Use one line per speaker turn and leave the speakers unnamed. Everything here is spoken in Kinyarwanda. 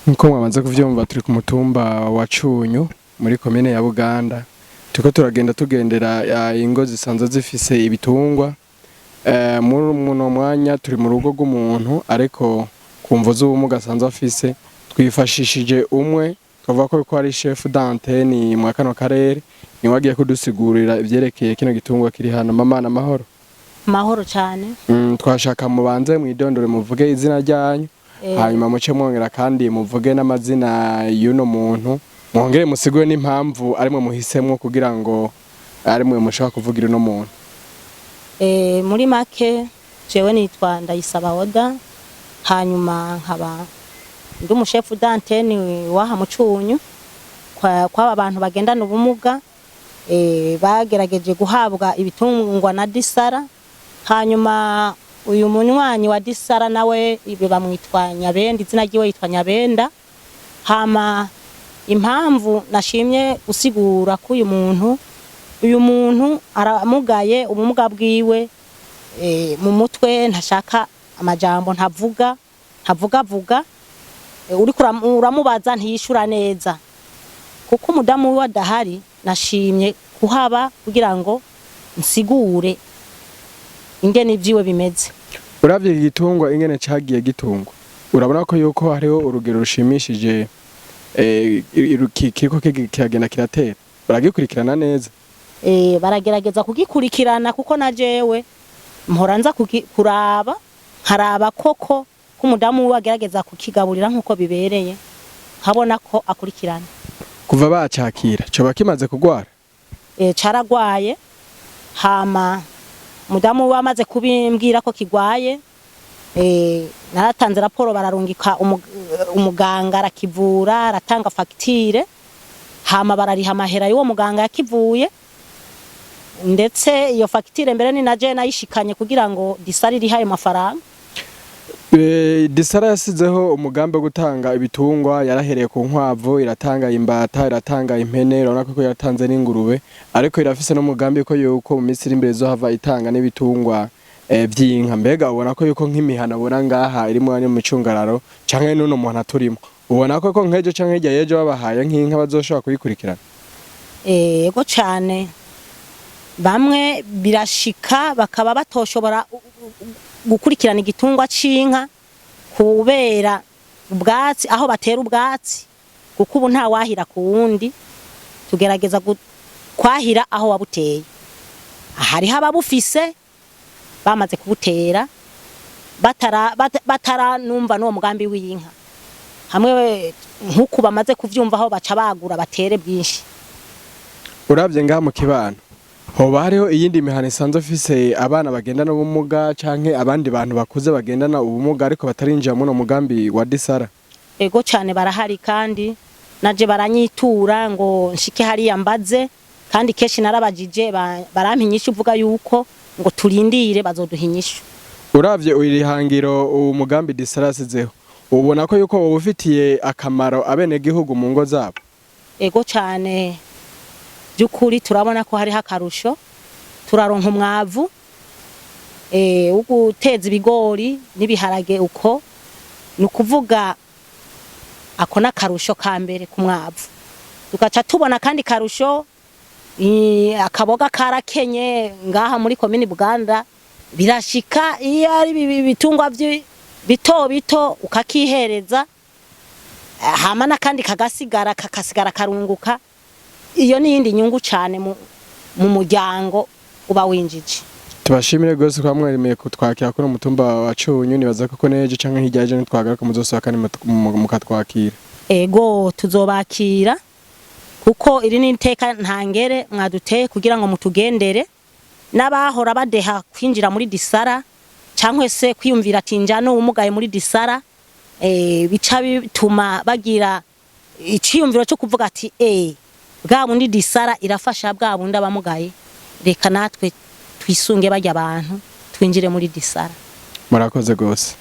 Nkuko mwamaze kuvyumva turi ku mutumba wa Cunyu muri komine ya Buganda. Tuko turagenda tugendera ingo zisanzwe zifise ibitungwa. Muri muno mwanya turi mu rugo rw'umuntu ariko kumvo z'ubumuga asanzwe afise twifashishije umwe twavuga ko ari chef d'antenne mu kano karere ni wagiye kudusigurira ivyerekeye kino gitungwa kiri hano. Mama na mahoro.
Mahoro cyane.
Twashaka mubanze mwidondore muvuge izina ryanyu. Hanyuma muce mwongera kandi muvuge n'amazina y'uno muntu mwongere musigwe n'impamvu arimwe muhisemwo kugira ngo arimwe mushaka kuvugira uno muntu.
Muri make jewe nitwa Ndayisaba Oda, hanyuma nkaba ndi umushefu d'antenne waha mu Cunyu kwa abantu bagendana ubumuga bagerageje guhabwa ibitungwa na Disara. Hanyuma uyu munywanyi wa Disara nawe bamwitwa Nyabenda, izina ryiwe yitwa Nyabenda. Hama impamvu nashimye gusigura ko uyu muntu aramugaye ubumuga bwiwe mu mutwe, ntashaka amajambo ntavuga uri uramubaza ntiyishura neza. Kuko umudamu we adahari nashimye kuhaba kugira ngo nsigure ingene ivyiwe bimeze.
Uravye igitungwa ingene cagiye gitungwa urabona ko yuko hariho urugero rushimishije kiriko kiragenda kiratera, baragikurikirana neza.
Baragerageza kugikurikirana kuko na jewe mpora nza kuraba nkaraba koko k'umudamu we agerageza kukigaburira nkuko bibereye, nkabona ko akurikirana.
Kuva bacakira coba kimaze kugwara?
Caragwaye, hama mudamu we amaze kubimbwira ko kigwaye, naratanze raporo bararungika umuganga arakivura, aratanga fagitire, hama barariha amahera y'uwo muganga yakivuye. Ndetse iyo fagitire mbere ni naje nayishikanye kugira ngo Disara iriha ayo mafaranga.
Disara yasizeho umugambi wo gutanga ibitungwa, yarahereye ku nkwavu, iratanga imbata, iratanga impene, urabona ko yaratanze n'ingurube, ariko irafise no mugambi ko yuko mu misiri imbere zo hava itanga n'ibitungwa vy'inka. Mbega ubona ko yuko nk'imihana abona ngaha irimo ari mu cungararo canke nuno muntu aturimo, ubona ko nkejo canke hirya yejo babahaye nk'inka bazoshobora kuyikurikirana?
Yego cane, bamwe birashika bakaba batoshobora gukurikirana igitungwa c'inka kubera ubwatsi, aho batera ubwatsi, kuko ubu nta wahira ku wundi, tugerageza kwahira aho wabuteye. Hariho ababufise bamaze kubutera bataranumva n'uwo mugambi w'inka, hamwe nkuko bamaze kuvyumva aho baca bagura batere bwinshi.
Uravye ngaha mu kibano hoba hariho iyindi mihana isanzwe ifise abana bagendana ubumuga canke abandi bantu bakuze bagendana ubumuga ariko batarinjira muno mugambi wa Disara?
Ego cane barahari, kandi naje baranyitura ngo nshike hariya mbaze, kandi keshi narabajije barampinyisha uvuga yuko ngo turindire bazoduhinyisha.
Uravye uyirihangiro umugambi Disara yasizeho, ubona ko yuko ubufitiye akamaro abene gihugu mu ngo zabo?
Ego cane, byukuri turabona ko hari hakarusho, turaronka umwavu uguteza ibigori n'ibiharage, uko nukuvuga ako nakarusho ka mbere ku mwavu. Tugaca tubona kandi karusho akaboga karakenye ngaha muri komini Buganda, birashika iyo ari bitungwa bito ukakihereza, hama nakandi kagasigara karunguka. Iyo ni yindi nyungu cyane mu muryango uba winjije.
Tubashimire gose kwa mweremeye kutwakira kuri mutumba wa Cunyu, nibaza ko neje canke hirya yejo nitwagaruka muzosohoka mukatwakira. Ego
tuzobakira kuko iri ni iteka ntangere mwaduteye kugira ngo mutugendere, n'abahora badeha kwinjira muri Disara canke se kwiyumvira ati njano umugaye muri Disara, bica bituma bagira iciyumviro cyo kuvuga ati bwa bundi Disara irafasha bwa bundi abamugaye, reka natwe twisunge bajya abantu twinjire muri Disara.
Murakoze gose.